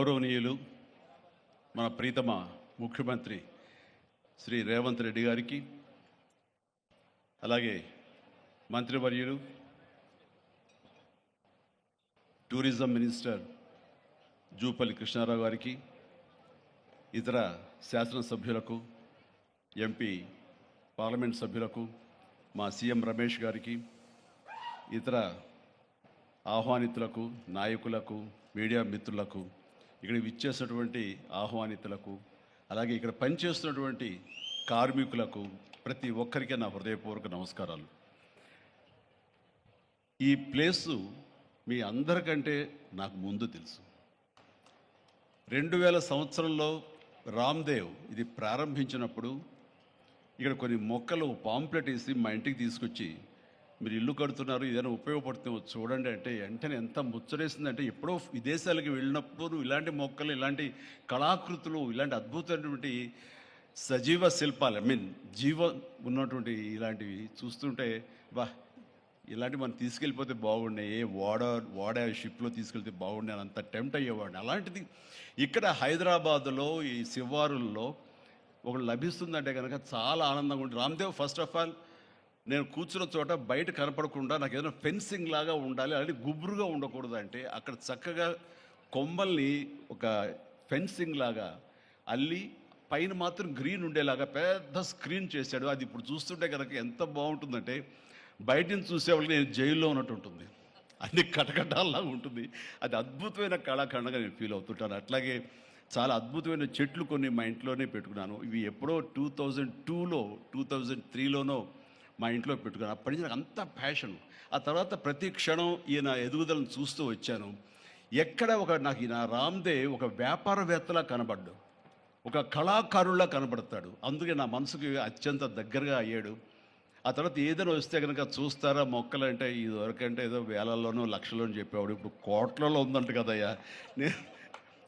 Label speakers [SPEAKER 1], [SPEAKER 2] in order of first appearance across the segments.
[SPEAKER 1] గౌరవనీయులు మన ప్రీతమ ముఖ్యమంత్రి శ్రీ రేవంత్ రెడ్డి గారికి, అలాగే మంత్రివర్యులు టూరిజం మినిస్టర్ జూపల్లి కృష్ణారావు గారికి, ఇతర శాసనసభ్యులకు, ఎంపీ పార్లమెంట్ సభ్యులకు, మా సీఎం రమేష్ గారికి, ఇతర ఆహ్వానితులకు, నాయకులకు, మీడియా మిత్రులకు, ఇక్కడ విచ్చేసినటువంటి ఆహ్వానితులకు, అలాగే ఇక్కడ పనిచేస్తున్నటువంటి కార్మికులకు, ప్రతి ఒక్కరికి నా హృదయపూర్వక నమస్కారాలు. ఈ ప్లేసు మీ అందరికంటే నాకు ముందు తెలుసు. 2000 సంవత్సరంలో రామ్దేవ్ ఇది ప్రారంభించినప్పుడు ఇక్కడ కొన్ని మొక్కలు పాంప్లెట్ వేసి మా ఇంటికి తీసుకొచ్చి, మీరు ఇల్లు కడుతున్నారు, ఏదైనా ఉపయోగపడుతుందో చూడండి అంటే వెంటనే ఎంత ముచ్చటేసిందంటే, ఎప్పుడో విదేశాలకు వెళ్ళినప్పుడు ఇలాంటి మొక్కలు, ఇలాంటి కళాకృతులు, ఇలాంటి అద్భుతమైనటువంటి సజీవ శిల్పాలు, జీవం ఉన్నటువంటి ఇలాంటివి చూస్తుంటే ఇలాంటివి మనం తీసుకెళ్ళిపోతే బాగున్నాయి, వాడ షిప్లో తీసుకెళ్తే బాగుండే అని అంత టెంప్ట్ అయ్యేవాడిని. అలాంటిది ఇక్కడ హైదరాబాదులో ఈ శివారుల్లో ఒకటి లభిస్తుందంటే కనుక చాలా ఆనందంగా ఉంటుంది. రామ్దేవ్ ఫస్ట్ ఆఫ్ ఆల్ నేను కూర్చున్న చోట బయట కనపడకుండా నాకు ఏదైనా ఫెన్సింగ్ లాగా ఉండాలి, అలాంటి గుబురుగా ఉండకూడదు అంటే అక్కడ చక్కగా కొమ్మల్ని ఒక ఫెన్సింగ్ లాగా అల్లి పైన మాత్రం గ్రీన్ ఉండేలాగా పెద్ద స్క్రీన్ చేశాడు. అది ఇప్పుడు చూస్తుంటే కనుక ఎంత బాగుంటుందంటే బయట నుంచి చూసేవాళ్ళకి నేను జైల్లో ఉన్నట్టు ఉంటుంది, అన్ని కటకటాల్లాగా ఉంటుంది. అది అద్భుతమైన కళాఖండంగా నేను ఫీల్ అవుతుంటాను. అట్లాగే చాలా అద్భుతమైన చెట్లు కొన్ని మా ఇంట్లోనే పెట్టుకున్నాను. ఇవి ఎప్పుడో 2002లో 2003లోనో మా ఇంట్లో పెట్టుకున్నాను. అప్పటి నుంచి నాకు అంత ప్యాషన్. ఆ తర్వాత ప్రతి క్షణం ఈయన ఎదుగుదలను చూస్తూ వచ్చాను. ఎక్కడ నాకు ఈయన రామ్దేవ్ ఒక వ్యాపారవేత్తలా కనబడ్డాడు, ఒక కళాకారుల్లా కనబడతాడు. అందుకే నా మనసుకి అత్యంత దగ్గరగా అయ్యాడు. ఆ తర్వాత ఏదైనా వస్తే కనుక చూస్తారా మొక్కలు అంటే, ఇదివరకంటే ఏదో వేలల్లోనో లక్షల్లోనూ చెప్పేవాడు, ఇప్పుడు కోట్లలో ఉందంట కదయ్యా.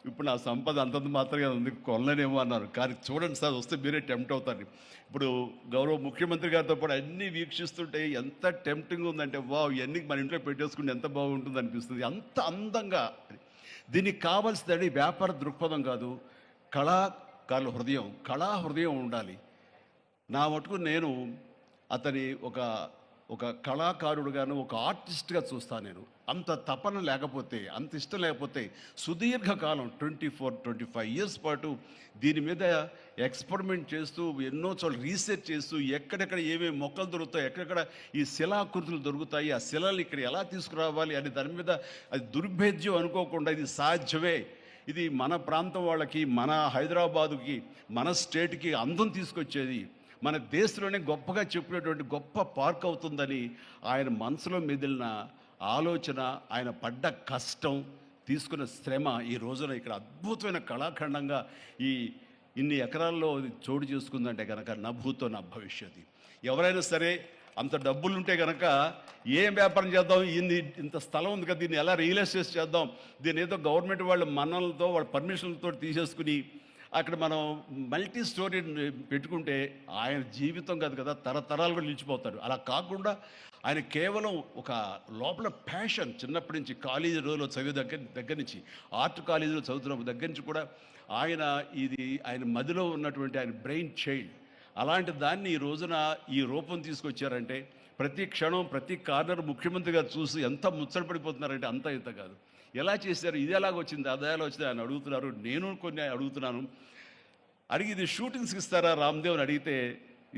[SPEAKER 1] ఇప్పుడు నా సంపద అంతంత మాత్రమే ఉంది, కొనలేనేమో అన్నారు. కానీ చూడండి సార్, వస్తే మీరే టెంప్ట్ అవుతారు. ఇప్పుడు గౌరవ ముఖ్యమంత్రి గారితో పాటు అన్నీ వీక్షిస్తుంటే ఎంత టెంప్టింగ్ ఉందంటే, ఇవన్నీ మన ఇంట్లో పెట్టేసుకుంటే ఎంత బాగుంటుంది అనిపిస్తుంది. అంత అందంగా. దీనికి కావాల్సిందండి వ్యాపార దృక్పథం కాదు, కళాకారుల హృదయం, కళా హృదయం ఉండాలి. నా మటుకు నేను అతని ఒక కళాకారుడుగాను, ఒక ఆర్టిస్ట్గా చూస్తాను. నేను అంత తపన లేకపోతే, అంత ఇష్టం లేకపోతే సుదీర్ఘకాలం 24-25 ఇయర్స్ పాటు దీని మీద ఎక్స్పెరిమెంట్ చేస్తూ, ఎన్నో చోట్ల రీసెర్చ్ చేస్తూ, ఎక్కడెక్కడ ఏమేమి మొక్కలు దొరుకుతాయి, ఎక్కడెక్కడ ఈ శిలాకృతులు దొరుకుతాయి, ఆ శిలలు ఇక్కడ ఎలా తీసుకురావాలి అని దాని మీద అది దుర్భేద్యం అనుకోకుండా ఇది సాధ్యమే, ఇది మన ప్రాంతం వాళ్ళకి, మన హైదరాబాదుకి, మన స్టేట్కి అందం తీసుకొచ్చేది, మన దేశంలోనే గొప్పగా చెప్పినటువంటి గొప్ప పార్క్ అవుతుందని ఆయన మనసులో మెదిలిన ఆలోచన, ఆయన పడ్డ కష్టం, తీసుకున్న శ్రమ ఈ రోజున ఇక్కడ అద్భుతమైన కళాఖండంగా ఇన్ని ఎకరాల్లో చోటు చేసుకుందంటే కనుక నా భూతో నా భవిష్యత్తు. ఎవరైనా సరే అంత డబ్బులుంటే కనుక ఏం వ్యాపారం చేద్దాం, ఇంత స్థలం ఉంది కదా, దీన్ని ఎలా రియల్ ఎస్టేట్ చేద్దాం, దీన్ని ఏదో గవర్నమెంట్ వాళ్ళ మన్నలతో వాళ్ళ పర్మిషన్లతో తీసేసుకుని అక్కడ మనం మల్టీ స్టోరీ పెట్టుకుంటే ఆయన జీవితం కాదు కదా, తరతరాలు కూడా నిలిచిపోతాడు. అలా కాకుండా ఆయన కేవలం ఒక లోపల ప్యాషన్, చిన్నప్పటి నుంచి కాలేజీ రోజులో చదివే దగ్గర నుంచి, ఆర్ట్ కాలేజీలో చదువుతున్న దగ్గర నుంచి కూడా ఆయన మదిలో ఉన్నటువంటి ఆయన బ్రెయిన్ చైల్డ్. అలాంటి దాన్ని ఈ రోజున ఈ రూపం తీసుకొచ్చారంటే ప్రతి క్షణం, ప్రతి కార్నర్ ముఖ్యమంత్రి గారు చూసి ఎంత ముచ్చటపడిపోతున్నారంటే అంత ఇంత కాదు. ఎలా చేశారు, ఇది ఎలాగొచ్చింది, అది ఎలా వచ్చింది అని అడుగుతున్నారు. నేను కొన్ని అడుగుతున్నాను. అడిగి ఇది షూటింగ్స్కి ఇస్తారా రామ్దేవ్ అని అడిగితే,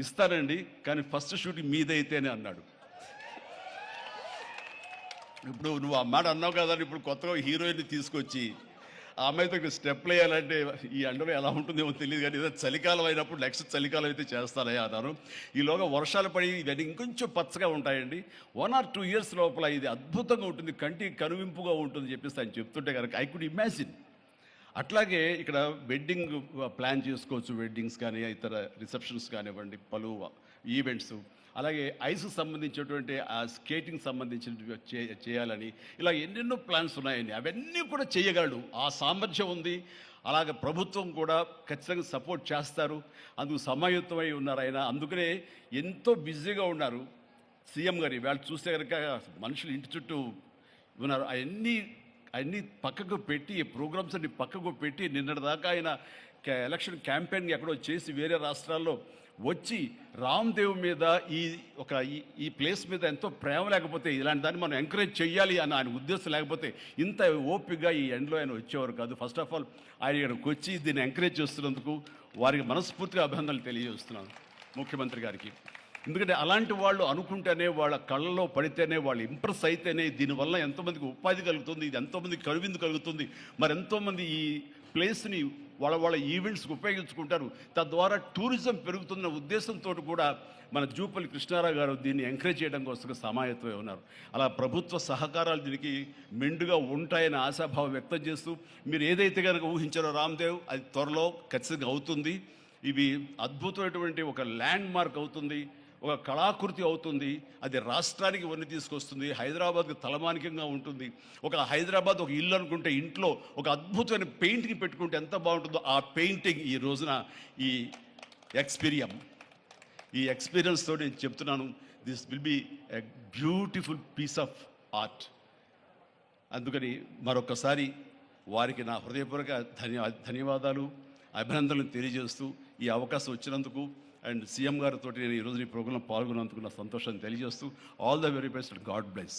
[SPEAKER 1] ఇస్తానండి కానీ ఫస్ట్ షూటింగ్ మీదైతేనే అన్నాడు. ఇప్పుడు నువ్వు ఆ మాట అన్నావు కదా, ఇప్పుడు కొత్తగా హీరోయిన్ని తీసుకొచ్చి ఆ అమ్మాయితో స్టెప్లు వేయాలంటే ఈ ఎండలో ఎలా ఉంటుందేమో తెలియదు, కానీ ఏదో చలికాలం అయినప్పుడు నెక్స్ట్ చలికాలం అయితే చేస్తానే అన్నారు. ఈలోగా వర్షాలు పడి ఇవన్నీ ఇంకొంచెం పచ్చగా ఉంటాయండి. 1 or 2 ఇయర్స్ లోపల ఇది అద్భుతంగా ఉంటుంది, కంటికి కనువింపుగా ఉంటుంది చెప్పేసి ఆయన చెప్తుంటే కనుక ఐ కుడ్ ఇమాజిన్. అట్లాగే ఇక్కడ వెడ్డింగ్ ప్లాన్ చేసుకోవచ్చు, వెడ్డింగ్స్ కానీ ఇతర రిసెప్షన్స్ కానివ్వండి, పలు ఈవెంట్స్, అలాగే ఐస్కి సంబంధించినటువంటి ఆ స్కేటింగ్ సంబంధించిన చేయాలని ఇలా ఎన్నెన్నో ప్లాన్స్ ఉన్నాయండి. అవన్నీ కూడా చేయగలడు, ఆ సామర్థ్యం ఉంది. అలాగే ప్రభుత్వం కూడా ఖచ్చితంగా సపోర్ట్ చేస్తారు, అందుకు సమాయుత్తమై ఉన్నారు ఆయన. అందుకనే ఎంతో బిజీగా ఉన్నారు సీఎం గారు. వాళ్ళు చూస్తే కనుక మనుషులు ఇంటి చుట్టూ ఉన్నారు. అవన్నీ అన్నీ పక్కకు పెట్టి ఈ ప్రోగ్రామ్స్ అన్ని పక్కకు పెట్టి నిన్నటిదాకా ఆయన ఎలక్షన్ క్యాంపెయిన్ ఎక్కడో చేసి వేరే రాష్ట్రాల్లో వచ్చి రామ్దేవ్ మీద ఈ ప్లేస్ మీద ఎంతో ప్రేమ లేకపోతే ఇలాంటి దాన్ని మనం ఎంకరేజ్ చేయాలి అని ఆయన ఉద్దేశం లేకపోతే ఇంత ఓపికగా ఈ ఎండ్లో ఆయన వచ్చేవారు కాదు. ఫస్ట్ ఆఫ్ ఆల్ ఆయన ఇక్కడికి వచ్చి దీన్ని ఎంకరేజ్ చేస్తున్నందుకు వారికి మనస్ఫూర్తిగా అభినందనలు తెలియజేస్తున్నాను ముఖ్యమంత్రి గారికి. ఎందుకంటే అలాంటి వాళ్ళు అనుకుంటేనే, వాళ్ళ కళ్ళలో పడితేనే, వాళ్ళు ఇంప్రెస్ అయితేనే దీనివల్ల ఎంతోమందికి ఉపాధి కలుగుతుంది, ఇది ఎంతోమందికి కనువిందు కలుగుతుంది, మరి ఎంతోమంది ఈ ప్లేస్ని వాళ్ళ ఈవెంట్స్కి ఉపయోగించుకుంటారు, తద్వారా టూరిజం పెరుగుతున్న ఉద్దేశంతో కూడా మన జూపల్లి కృష్ణారావు గారు దీన్ని ఎంకరేజ్ చేయడం కోసం సమాయత్తమై ఉన్నారు. అలా ప్రభుత్వ సహకారాలు దీనికి మెండుగా ఉంటాయని ఆశాభావం వ్యక్తం చేస్తూ, మీరు ఏదైతే కనుక ఊహించారో రామ్దేవ్ అది త్వరలో ఖచ్చితంగా అవుతుంది. ఇవి అద్భుతమైనటువంటి ఒక ల్యాండ్ మార్క్ అవుతుంది, ఒక కళాకృతి అవుతుంది. అది రాష్ట్రానికి వన్నీ తీసుకొస్తుంది, హైదరాబాద్కి తలమానికంగా ఉంటుంది. ఒక హైదరాబాద్ ఒక ఇల్లు అనుకుంటే ఇంట్లో ఒక అద్భుతమైన పెయింటింగ్ పెట్టుకుంటే ఎంత బాగుంటుందో ఆ పెయింటింగ్ ఈ రోజున ఈ ఎక్స్పీరియన్స్ తోటి నేను చెప్తున్నాను, this will be a beautiful piece of art. అందుకని మరొకసారి వారికి నా హృదయపూర్వక ధన్యవాదాలు, అభినందనలు తెలియజేస్తూ ఈ అవకాశం వచ్చినందుకు అండ్ సీఎం గారితో నేను ఈరోజు ఈ ప్రోగ్రాంలో పాల్గొన్నందుకు నా సంతోషాన్ని తెలియజేస్తూ all the very best, God bless.